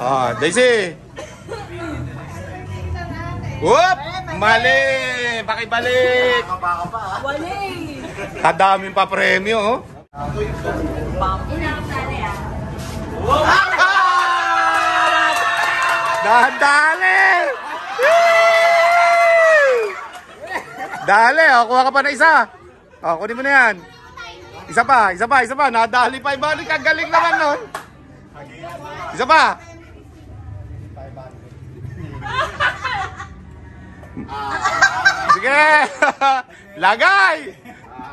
Oh, Daisy. Whoop! Mali! Pakibalik! Wali! Kadaming pa premyo, oh. Dahan-dali! Dali, oh, kuha ka pa na isa. Oh, kunin mo na yan. Isa pa. Nadali pa. Ibalik, ang galing naman nun. Isa pa. Sige. Lagay.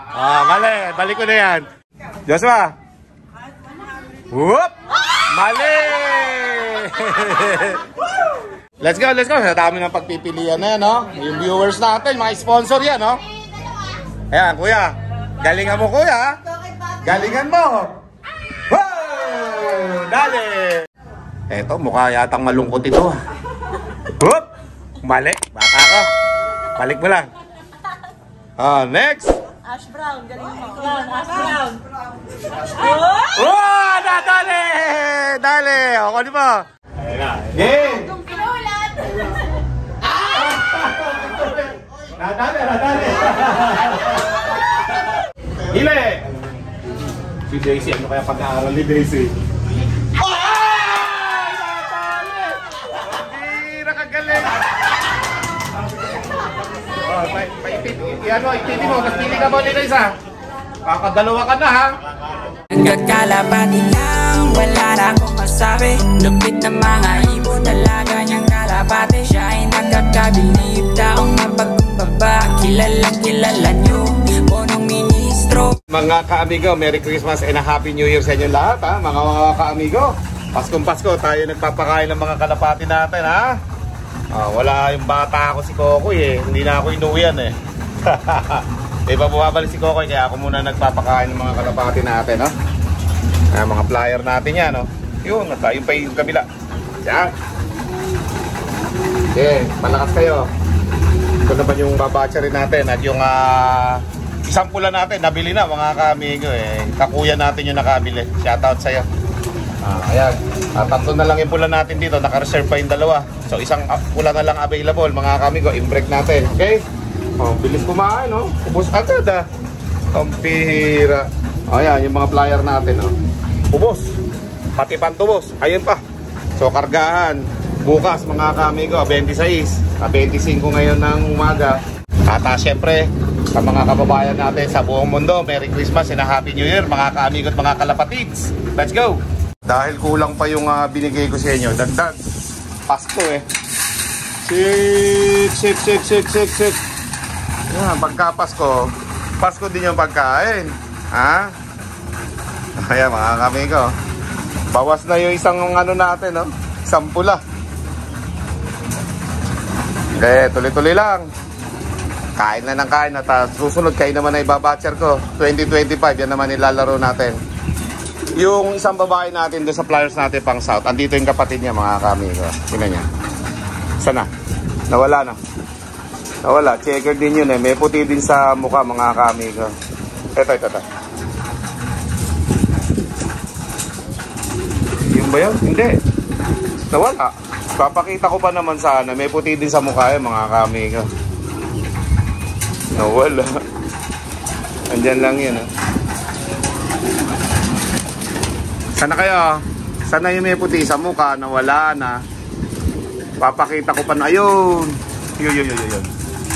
Ah, mali. Balik ko na yan. Joshua. Whoop. Mali. Let's go. Sa dami ng pagpipilian na yan, no? Yung viewers natin, mga sponsor yan, no? Ayan, kuya. Galingan mo, kuya. Galingan mo. Wow! Dali. Eto, mukha yatang malungkot ito. Whoop! Mali. Bata ko. Balik mo lang. Next. Ash Brown, galing mo. Ash Brown. Wow! Dali! Dali. O, di ba? Ayan na. Game! Pinulat! Nadali. Hile! Si Daisy, ano kaya pag-aaral ni Daisy? Hindi, nakagaling. Ipiti mo, tapos pili ka ba nila isa? Kakadalawa ka na, ha? Nagkakalapati lang, wala na akong masabi. Lupit na mga ibon, talaga niyang kalapati. Siya ay nagkakabilib, taong mapagkumbaba. Kilala niyo, punong ministro. Mga ka-amigo, Merry Christmas and a Happy New Year sa inyo lahat, ha? Mga ka-amigo, Paskong Pasko, tayo nagpapakain ng mga kalapati natin, ha? Wala yung bata ako si Kokoy, eh. Hindi na ako inuwian, eh. Diba bumabalik si Kokoy, kaya ako muna nagpapakain ng mga kalapati natin, no? Mga flyer natin yan, no? Yun pa yung kabila. Yan. Okay, malakas kayo. Ito naman yung babatchery natin at yung isang pula natin, nabili na mga ka-amigo, eh. Kakuya natin yung nakabili. Shoutout sa'yo. Ayan. Tatlo na lang yung pula natin dito, naka-reserve pa yung dalawa. So isang pula na lang available mga ka-amigo, i-break natin, okay? Bilis kumain, no? Ubos agad, ah. Ang pihira. Ayan, yung mga flyer natin, no? Ubos. Pati pantubos. Ayun pa. So, kargahan. Bukas, mga ka-amigo, 26. 25 ngayon ng umaga. At syempre, sa mga kababayan natin sa buong mundo, Merry Christmas and a Happy New Year, mga ka-amigo at mga kalapatids. Let's go! Dahil kulang pa yung binigay ko sa inyo, dagdag. Pasko, eh. Shit. Yan, pagka Pasko din yung pagkain. Ha? Ayan mga kamigo. Bawas na yung isang ano natin, no? Isang pula. Okay, tuloy-tuloy lang. Kain na ng kain. At susunod kayo naman na ibabatcher ko. 2025, yan naman ilalaro natin. Yung isang babae natin doon sa flyers natin pang south. Andito yung kapatid niya mga kamigo. Tingnan niya. Sana? Nawala na. Wala, checker din yun, eh. May puti din sa mukha mga ka-amigo. Ito. Yung ba yun? Hindi. Nawala. Papakita ko pa naman sana. May puti din sa mukha yun mga ka-amigo. Nawala. Andyan lang yun, eh. Sana kayo? Sana yung may puti sa mukha. Nawala na. Papakita ko pa na. Ayun. Yun.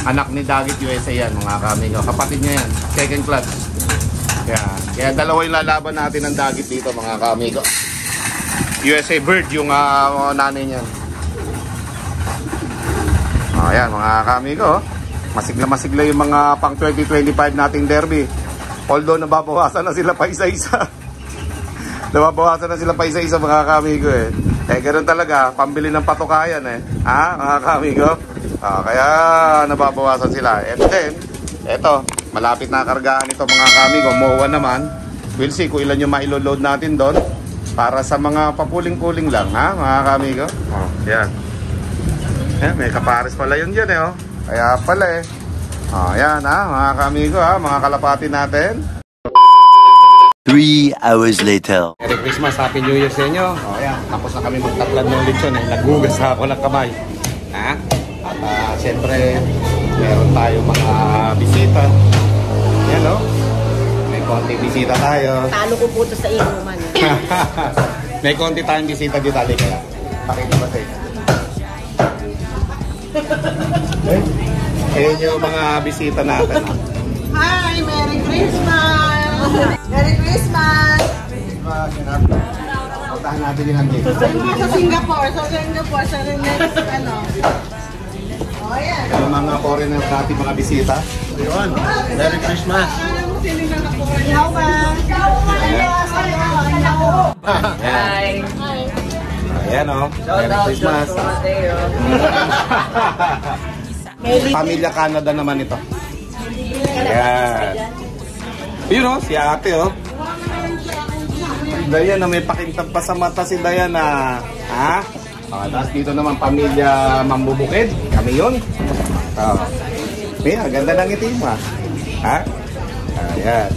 Anak ni Dagit USA yan mga kamigo. Kapatid niya yan. Second class. Kaya dalawa yung lalaban natin ng Dagit dito mga kamigo. USA Bird yung nanay niya. Ayan mga kamigo. Masigla yung mga pang 2025 nating derby. Although nababawasan na sila pa isa-isa. Mga kamigo, eh. Ganun talaga. Pambili ng patukayan, eh. Ha mga kamigo? Kaya nababawasan sila. And then, eto, malapit na kargahan ito mga kamigo. MOA naman. We'll see kung ilan yung mailoload natin doon. Para sa mga papuling-puling lang, ha mga kamigo. Yan. May kapares pala yun dyan, eh. Kaya pala, eh. Yan, ha mga kamigo, ha. Mga kalapati natin. 3 hours later. Merry Christmas, Happy New Year sa inyo. O yan, tapos na kami magtatlad ng lechon eh. Nagugas ako ng kamay. Ha? At siyempre, meron tayong mga bisita. Yan o. May konti bisita tayo. Talo ko po ito sa inuman. May konti tayong bisita dito. Kaya pakita ba sa'yo? Ayan yung mga bisita natin. Hi! Merry Christmas! Merry Christmas! Puntahan natin yung nandito. Ay, mga sa Singapore. Sa next, ano. Oh, yan. Yung mga foreigner natin, mga bisita. Ayun. Merry Christmas! Ihaw ba? Hi. Ayan o. Merry Christmas. Pamilya Canada naman ito. Ayan. Yun o, si ate o. Diana, may pakintab pa sa mata si Diana. Ha? Tapos dito naman pamilya Mambubukid. Kami yun. Mira, ganda ng ngiti mo. Ha? Ayan.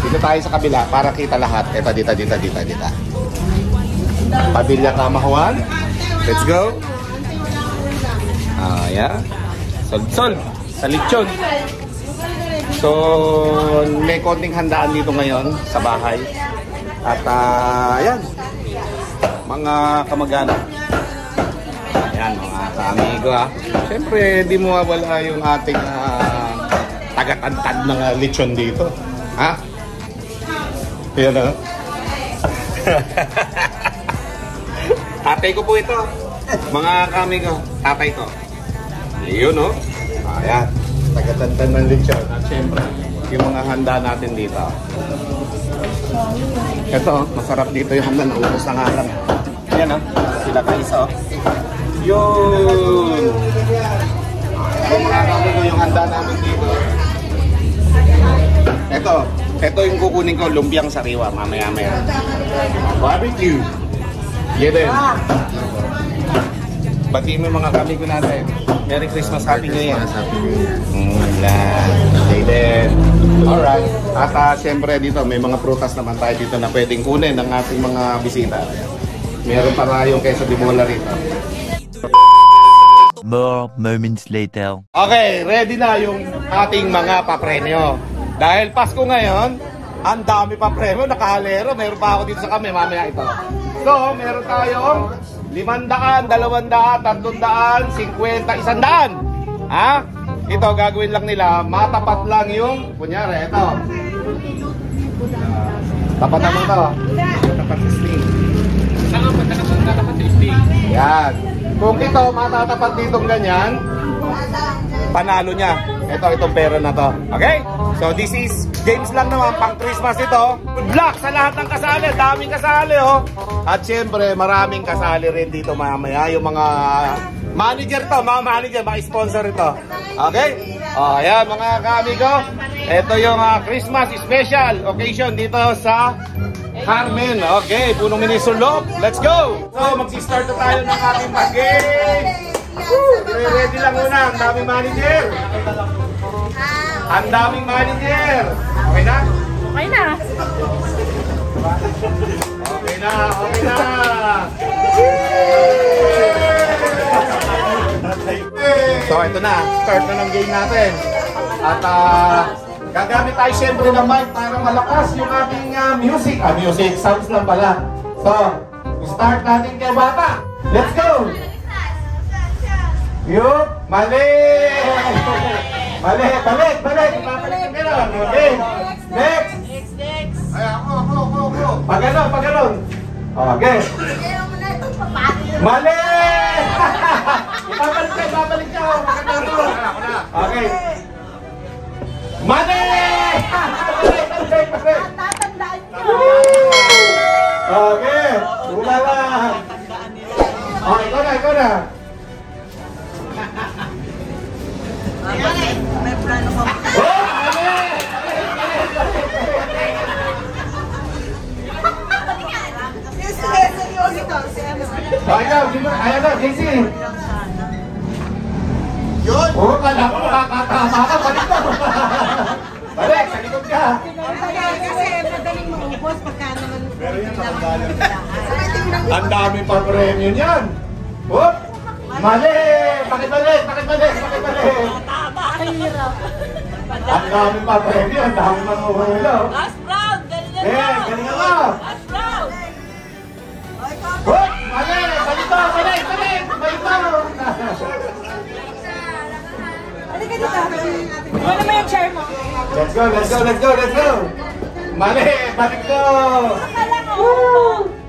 Dito tayo sa kabila para kita lahat. Ito, dito. Pamilya Kamahuan. Let's go. Ayan. Sol. Sa lechon. So, may konting handaan dito ngayon sa bahay. At ayan, mga kamag-anak. Ayan, mga ka-amigo ha. Siyempre, di mo mawala yung ating tagatantad ng lechon dito. Ha? Ayan ha. Tatay ko po ito. Mga ka-amigo, tatay ko. Yun o. Ayan, tagatantad ng lechon. At siyempre, yung mga handa natin dito. Ito, masarap dito yung handa. Naubos na nga lang. Ayan o, sila kaisa o. Yun! So mga kamigo, yung handa namin dito. Ito yung kukunin ko, lumpiang sariwa, mamaya-maya. Barbecue! Yan din. Pati mo mga kamigo natin. Merry Christmas, Happy New Year. Alright. At siyempre dito, may mga prutas naman tayo dito na pwedeng kunin ng ating mga bisita. Meron pa tayong queso de bola rito. More moments later. Okay, ready na yung ating mga papremyo. Dahil Pasko ngayon, ang dami papremyo, nakahalero. Meron pa ako dito sa kami, mamaya ito. So, meron tayong 500, 200, 300, 50, 100. Ha? Ito, gagawin lang nila, matapat lang yung, kunyari, ito. Tapat naman ito. Tapat sa sting. Saan ba tapat sa sting? Yan. Kung ito, matatapat ditong ganyan, panalo niya. Itong pera na to. Okay? So, this is games lang naman, pang Christmas ito. Good luck sa lahat ng kasali. Daming kasali, oh. At syempre, maraming kasali rin dito mamaya. Yung mga manager to, mga manager, mga sponsor ito. Okay? O, ayan mga ka-amigo. Ito yung Christmas special occasion dito sa Carmen. Okay, Punong Minisulok. Let's go! So, mag-start na tayo ng ating mag-game. Ready lang muna. Ang daming manager. Ang daming manager. Okay na? Okay na. Okay na, okay na. So ito na, start na ng game natin. At gagamit tayo siyempre ng mic para malakas yung ating music. Music, sounds lang pala. So, start natin kay bata. Let's go! Yup, mali! Mali, balik! Ipapalik yung gano'n. Okay, next! Ay, ako. Pag ganon. Okay. Mali! Ibabalik ka. Okay. Mali! Tatandaan nyo. Okay. Wala lang. Oh, ikaw na. May plano ko. Ayan na, JC. Yun. Oo, kala ko makakatama ka. Balik ka. Balik, sa likod ka. Kasi madaling Ang dami pa premyo niyan. Whoop! Mali! Pakibalik! Pakibalik! Pakibalik! Ang dami pa premyo. Ang dami pa mahula. Last round! Galingan mo! Galingan mo! Last round! Whoop! Mali! Balito! Balik! Balik! Balito! Halika dito. Ano naman yung chair mo? Let's go! Let's go! Let's go! Let's go! Mali! Balik ko! Akala ko.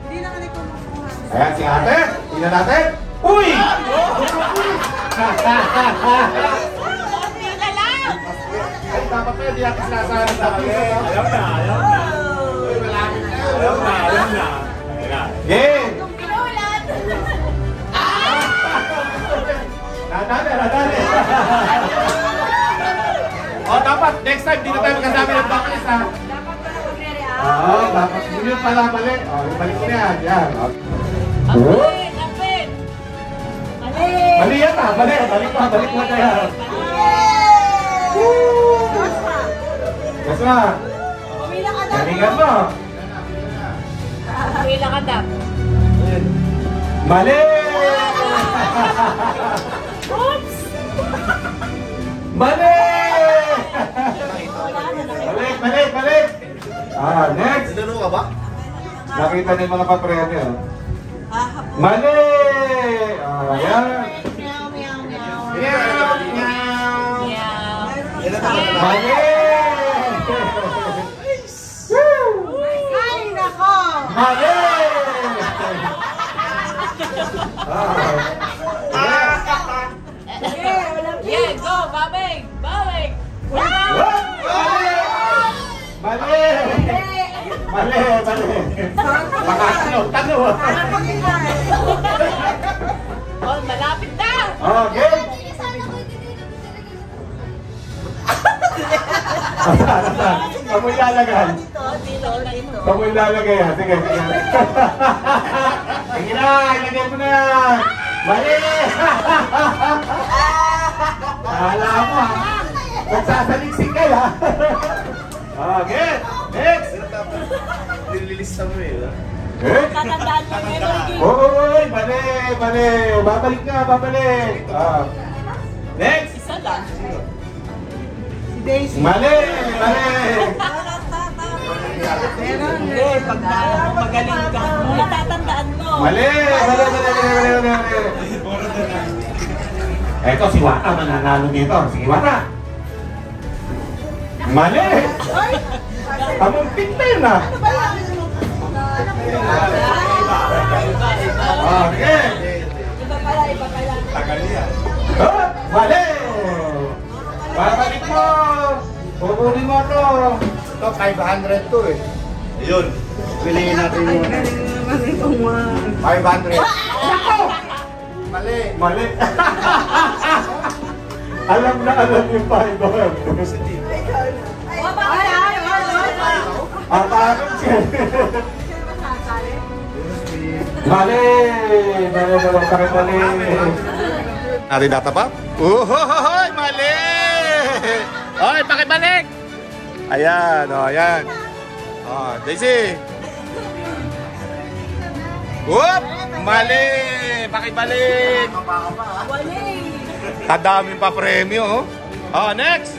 Hindi na kami kumukuha. Ayan si ate. Tingnan natin. Uy! Ay, dapat pa hindi natin sinasahan sa kami. Ayaw na, ayaw na. Uy, malapit na. Ayaw na, ayaw na. Game! Nadali, nadali. O, dapat next time dito tayo magkasama ng baklis, ha? Oo, dapat hindi yung pala balik. O, balik ko na yan. Yan. Apit! Apit! Mali! Mali yan, ha? Mali. Balik mo, balik mo tayo. Yes, ma. Pumila ka daw. Galingan mo. Pila ka dap. Mali! Oops! Mali! Balik, balik, balik! Next! Lalo ka ba? Nakita niyo yung mga papremyo. Mali! Ayan. Meow, meow, meow. Meow, meow. Yeah. Mali! Ay, nako. Mali! Yeah, go! Babig! Babig! Mali! Mali! Mali! Baka tanong. Oh, malapit na! Okay! Kamoy lalagay. Kamoy lalagay ha. Sige, sige. Sige na, ilagay mo na yan. Mali! Kala mo ha. Nagsasaliksik ka ha. Okay, next! Nililista mo eh. Tatandaan mo yung memory game. Oy, mali, mali. Babalik na, babalik. Next! Isa lang. Si Daisy. Mali, mali. Meron. Hindi, pag magaling ka, natatandaan mo. Mali, mali, mali, mali, mali, mali. Eto, si Wata mananalo dito. Sige, Wata. Mali! Among pinta yun ah. Ano ba yan? Okay. Iba pala, iba pala. Tagal niya. Oh, mali! Babalik mo! Kukunin mo to. Ito, 500 to eh. Ayun. Piliin natin yung Naman itong 500. Nako! mali. Mali. Alam na alam yung 500. Ang takot siya. Mali! Mali na lang kami mali. Ari data pa? Uhohoy! Mali! Oy, pakibalik! Ayan, ayan. Daisy! Whoop! Mali! Pakibalik! Kadaming pa premyo, oh. Next!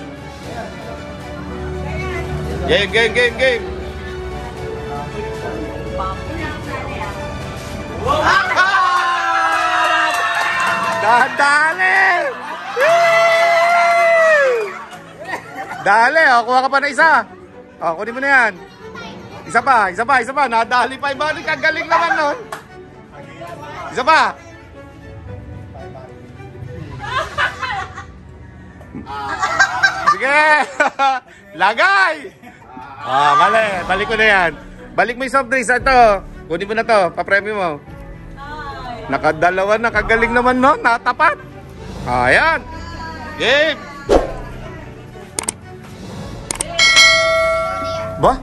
Game, game, game, game! Dali! Dali, kuha ka pa na isa. Kunin mo na yan. Isa pa. Nadali pa. Ibalik, ang galing naman nun. Isa pa. Sige. Lagay. Mali. Balik ko na yan. Balik mo yung soft drinks. Ito. Kunin mo na to. Papremyo mo. Nakadalawa na. Kagaling naman no. Natapat. Ayan. Game. Ba?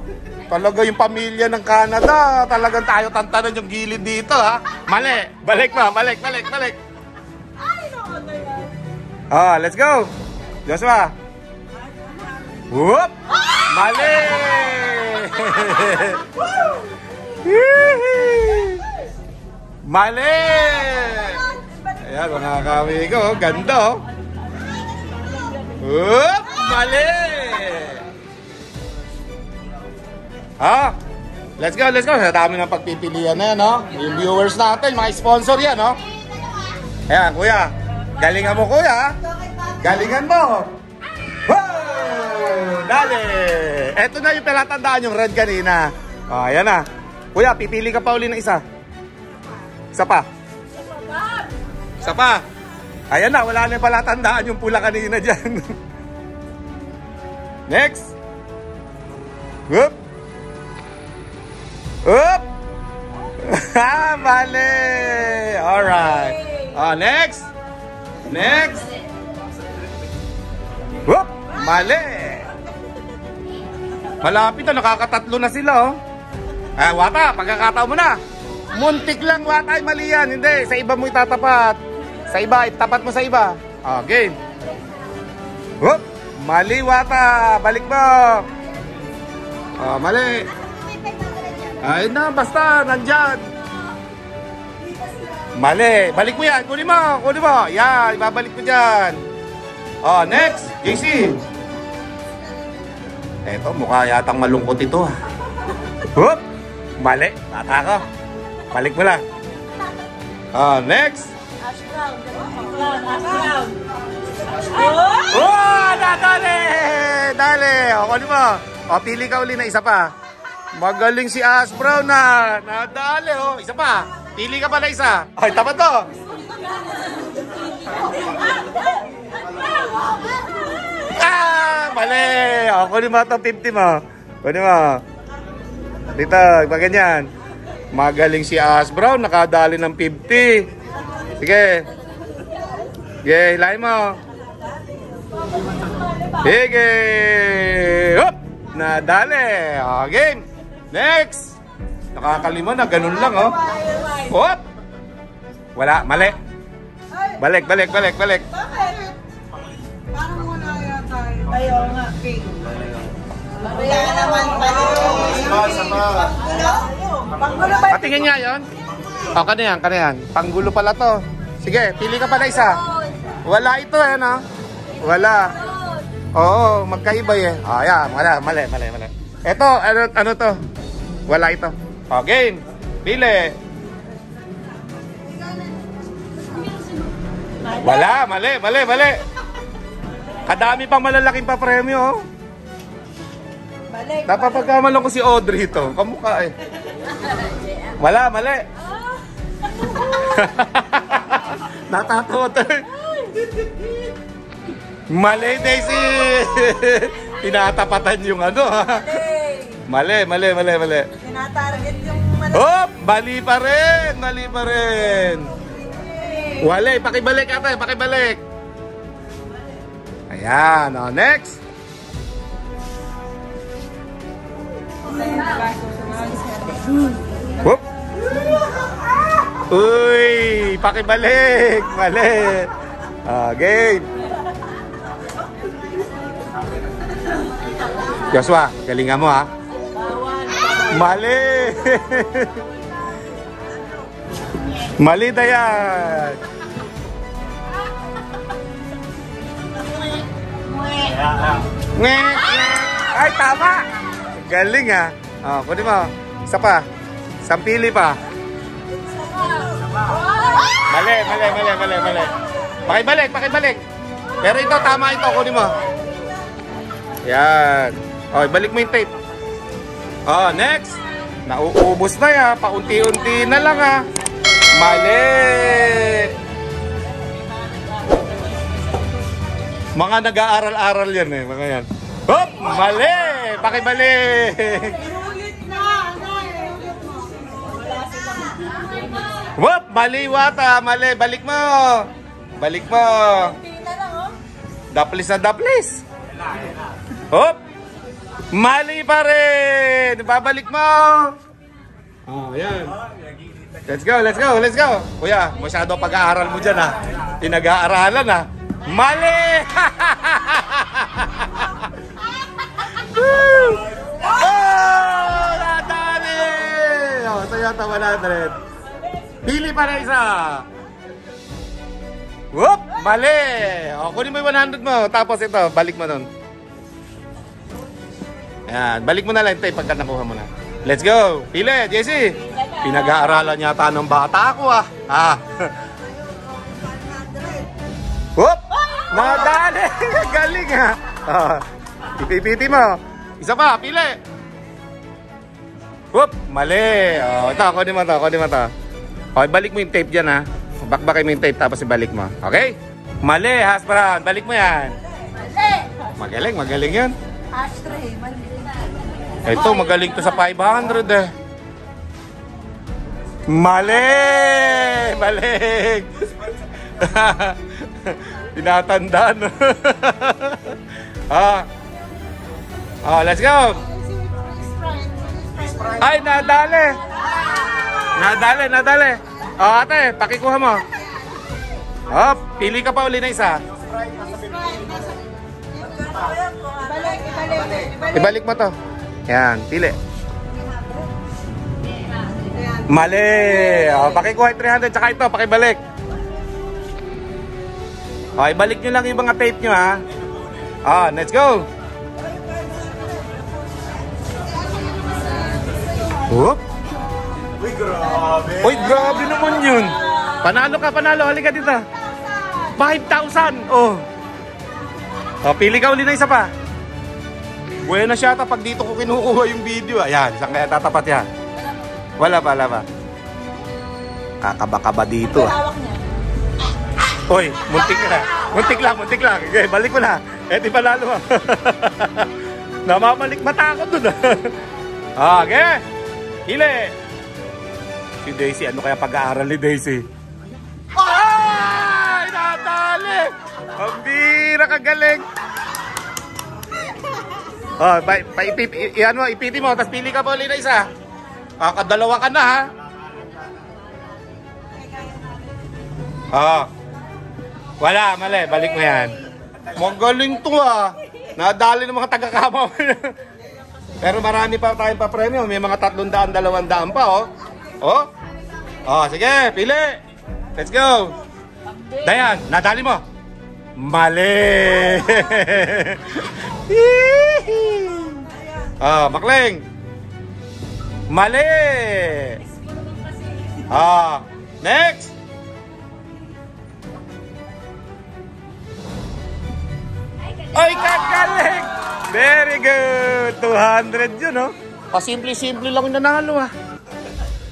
Talaga yung pamilya ng Canada. Talagang tayo tantanan yung gilid dito ha. Mali. Balik mo. Balik. Let's go. Joshua. Whoop. Mali. Mali! Ayan, mga kamigo. Ganda, oh. Oop! Mali! Ha? Let's go, let's go. Sa dami ng pagpipilian na yan, no? Yung viewers natin, mga sponsor yan, no? Ayan, kuya. Galingan mo, kuya. Galingan mo. Wow! Dali! Eto na yung pinatandaan yung red kanina. O, ayan na. Kuya, pipili ka pa uli ng isa. Isa pa. Isa pa. Ayan na, wala na yung palatandaan yung pula kanina dyan. Next. Whoop. Whoop. Mali. Alright. Next. Next. Whoop. Mali. Malapit na, nakakatatlo na sila, oh. Wata, pagkakataon mo na. Muntik lang, Wata, ay mali yan. Hindi, sa iba mo itatapat. Sa iba, itapat mo sa iba. Game. Whoop. Mali, Wata. Balik mo. Mali. Ay na, basta, nandyan. Mali. Balik mo yan. Kunin mo, kunin mo. Yan, ibabalik mo dyan. Next. JC. Eto, mukha yatang malungkot ito. Whoop. Mali. Bata ka. Balik mo lang. Next. Ash brown. Ash brown. Dali! Dali! Kunin mo. Pili ka uli na isa pa. Magaling si Ash Brown na. Nadali, oh. Isa pa. Pili ka pa na isa. Ay, tapat to. Mali. Kunin mo itong 50 mo. Kunin mo. Dito, iba ganyan. Magaling si Ash Brown. Nakadali ng 50. Sige. Sige, hilahin mo. Sige. Hop! Nadali. Game. Next. Nakakalima na. Ganun lang, oh. Hop! Wala. Mali. Balik, balik, balik, balik. Bakit? Parang wala yata yun. Ayaw nga, pink. Wala naman pala. Panggulo ba? Patingin niya yun. Kanayan, kanayan. Panggulo pala to. Sige, pili ka pa na isa. Wala ito, eh, no? Wala. Oo, magkaiba eh. Ayan, wala. Mali, mali, mali. Ito, ano to? Wala ito. Game. Pili. Wala, mali, mali, mali. Kadami pang malalaking pa-premyo, oh. Balik. Napapagkamalong ko si Audrey ito. Kamukha eh. Wala, mali. Natatawa tayo. Mali, Daisy. Tinatapatan yung ano, ha. Mali, mali, mali, mali. Tinatarget yung Oh, mali pa rin. Mali pa rin. Wala, pakibalik ate, pakibalik. Ayan, next. Whoop. Uy, pakibalik. Mali. Game. Joshua, galingan mo, ha. Mali. Mali na yan. Ay, tama. Galing, ha. Kunin mo. Isa pa. Sampili pa. Mali, mali, mali, mali, mali. Pakibalik, pakibalik. Pero ito, tama ito. Kunin mo. Yan. Balik mo yung tape. Next. Nauubos na ya. Paunti-unti na lang, ha. Mali. Mga nag-aaral-aral yan, eh. Mga yan. Hop! Mali. Pakibalik. Inulit na. Inulit mo. Whoop! Mali, Wata. Mali. Balik mo. Balik mo. Daplis na daplis. Hop! Mali pa rin. Babalik mo. Ayan. Let's go, let's go, let's go. Kuya, masyado pag-aaral mo dyan, ha. Pinag-aaralan, ha. Mali! Oh! Nadali! sa'yo. Sa'yo ito, 100. Pili pa na isa. Whoop! Mali! O, kunin mo yung 100 mo. Tapos ito, balik mo nun. Ayan, balik mo na lang ito pagka nakuha mo na. Let's go! Pili, Jessie! Pinag-aaralan yata ng bata ako ah. Whoop! Nadali! Galing ha! Ipipiti mo. Isa pa, pili! Whoop! Mali! O, ito, kunin mo to, kunin mo to. Okay, balik mo yung tape dyan ha. Bakbakay mo yung tape tapos ibalik mo. Okay? Mali, Hasbran. Balik mo yan. Mali! Magaling, magaling yan. Ashtray, mali. Ito, magaling to sa 500 eh. Mali! Balik! Tinatandaan. Let's go! Ay, nadali! Nadali, nadali. Ate, pakikuha mo. Pili ka pa uli na isa. Ibalik mo to. Yan, pili. Mali. Pakikuha yung 300, tsaka ito, pakibalik. Ibalik nyo lang yung mga tape nyo ha. Let's go. Whoop. Uy, grabe. Uy, grabe naman yun. Panalo ka, panalo. Halika dito. 5,000. Pili ka uli na isa pa. Buena siya pag dito ko kinukuha yung video. Ayan, saan kaya tatapat yan? Wala pa, wala pa. Kakaba-kaba dito ah. Uy, muntik na. Muntik lang, muntik lang. Okay, balik ko na. Di panalo mo. Namamalik mata ako dun ah. Okay. Hili. Si Daisy, ano kaya pag-aaral ni Daisy? Ay! Natali! Ang bira, kagaling! Ipiti mo, tapos pili ka pa ulit na isa. Kadalawa ka na ha. Wala, mali. Balik mo yan. Magaling to ah. Nadali ng mga taga-kama. Pero marami pa tayong pa-premium. May mga 300, 200 pa sige, pili. Let's go. Dayan, nadali mo. Mali. Makling. Mali. Next. Ay, kagaling. Very good. 200 yun, no? Simple-simple lang yung nanalo, ha?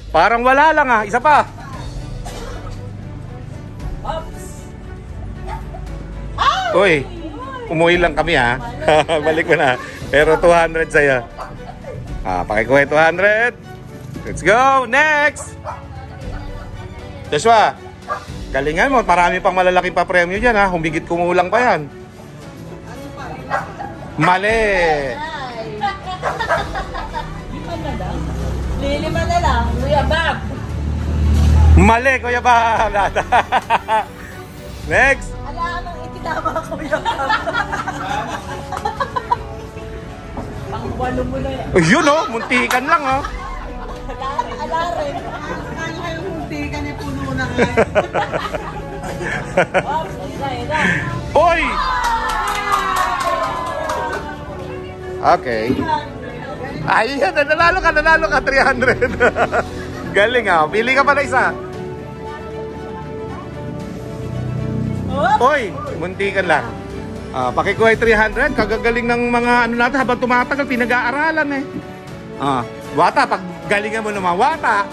Parang wala lang, ha? Isa pa. Uy, umuwi lang kami, ha? Balik mo na. Pero 200 sa'yo. Pakikuha 200. Let's go. Next. Joshua, galingan mo. Marami pang malalaking pa-premyo dyan, ha? Humigit kumulang pa yan. Mali. Lilima na lang. Kuya Bob. Mali, Kuya Bob. Next. Alam, ititama Kuya Bob. Pang-walo mo na yan. Yun muntikan lang Alarin. Ano kayo muntikan niya puno na ngayon? Hoy! Okay. Ayan, nanalo ka 300. Galing pili ka pa na isa. Hoy, muntikan lang. Pakikuha 300, kagagaling ng mga ano natin habang tumatagal, pinag-aaralan eh. Wata, pag galingan mo naman, Wata.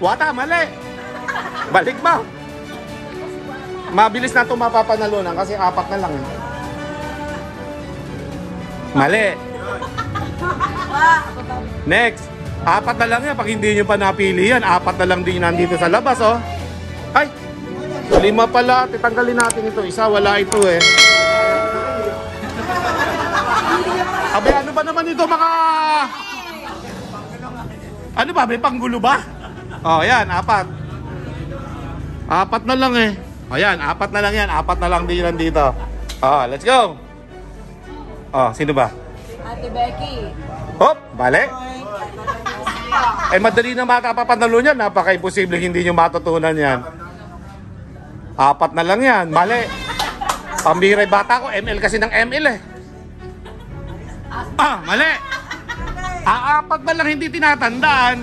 Wata, mali. Balik mo. Mabilis na ito mapapanalunan kasi 4 na lang. Mali. Next. 4 na lang yan. Pag hindi nyo pa napili yan, 4 na lang din nandito sa labas, Ay! 5 pala. Titanggalin natin ito. Isa, wala ito eh. Abe, ano ba naman ito mga... Ano ba? May panggulo ba? Yan, 4. 4 na lang eh. Ayan, 4 na lang yan. 4 na lang din nandito. Let's go. Sino ba? Ate Becky. Hop, bale. Madali na matapapanalo niyan. Napaka-imposible hindi nyo matutunan yan. 4 na lang yan. Mali. Pambiray bata ko. ML kasi ng ML eh. Mali. 4 ba lang hindi tinatandaan?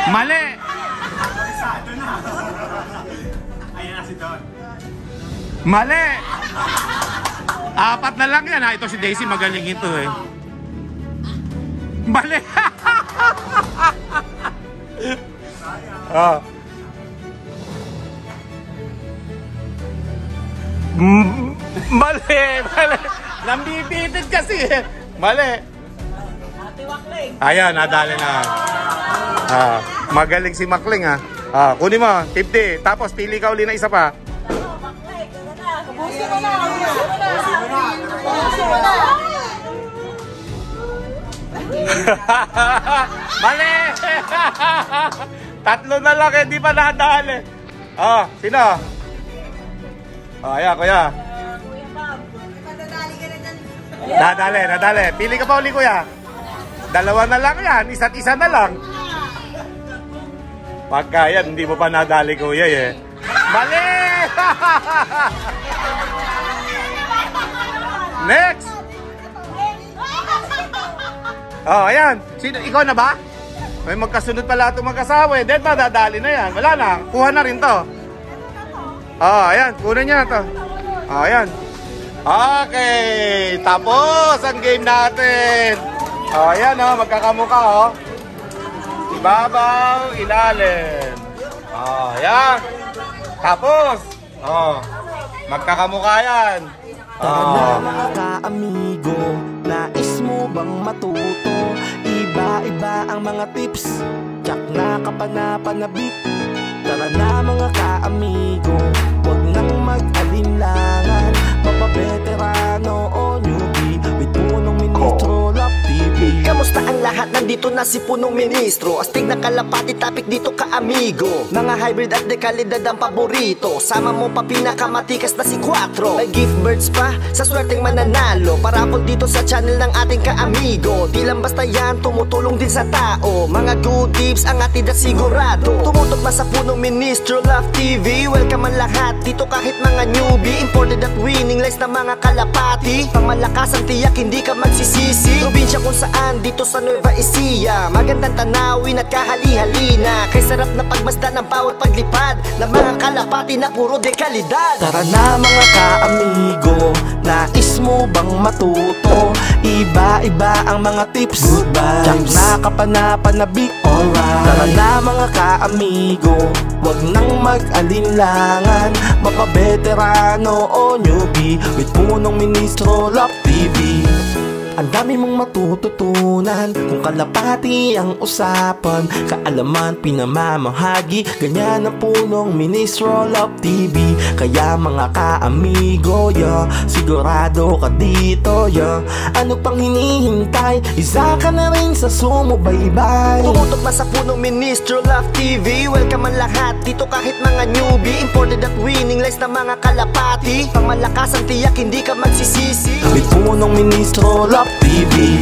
Mali. Mali. 4 na lang yan ha. Ito si Daisy magaling ito eh. Mali. Mali. Nambibitid kasi eh. Mali. Ayan, nadali na. Magaling si Makling ha. Kunin mo, 50. Tapos pili ka uli na isa pa. Mali! 3 na lang eh, di pa nadali. Sino? Ayan, kuya. Nadali. Pili ka pa uli, kuya. 2 na lang yan, isa't isa na lang. Pagka yan, hindi mo pa nadali, kuya eh. Mali! Next! Ayan. Sino? Ikaw na ba? May magkasunod pala itong mag-asawa eh. Then madadali na yan. Wala na. Kuha na rin to. Ayan. Kunin niya to. Ayan. Okay. Tapos ang game natin. Ayan magkakamukha Ibabaw, ilalim. Ayan. Tapos. Magkakamukha yan. Tara na mga ka-amigo, nais mo bang matuto? Iba-iba ang mga tips, tsak na kapanapanabik. Tara na mga ka-amigo, huwag nang mag-alinlangan. Mapabeterano o newbie, with punong ministro, Love TV. Kamusta ang lahat? Nandito na si punong ministro. Astig na kalapati, topic dito ka-amigo. Mga hybrid at dekalidad ang paborito. Sama mo pa pinakamatikas na si 4. May gift birds pa sa swerteng mananalo. Parapol dito sa channel ng ating ka-amigo. Di lang basta yan, tumutulong din sa tao. Mga good tips ang atid at sigurado. Tumutok na sa punong ministro, Love TV. Welcome ang lahat dito kahit mga newbie. Imported at winning lies na mga kalapati. Pangmalakas ang tiyak, hindi ka magsisisi. Probinsya kung saan, dito sa Nueva Ecija. Magandang tanawin at kahali-halina. Kay sarap na pagmasdan ng bawat paglipad ng mga kalapati na puro dekalidad. Tara na mga ka-amigo, nais mo bang matuto? Iba-iba ang mga tips, tsak na kapanapanabik. Tara na mga ka-amigo, huwag nang mag-alinlangan. Mapabeterano o newbie, with punong ministro, Love TV. Ang dami mong matututunan kung kalapati ang usapan. Kaalaman, pinamamahagi, ganyan ang punong ministro, Love TV. Kaya mga ka-amigo, sigurado ka dito, Ano pang hinihintay? Isa ka na rin sa sumubaybay. Tumutok na sa punong ministro, Love TV. Welcome ang lahat dito kahit mga newbie. Imported at winning lies na mga kalapati. Pangmalakas ang tiyak, hindi ka magsisisi. With punong ministro, Love TV.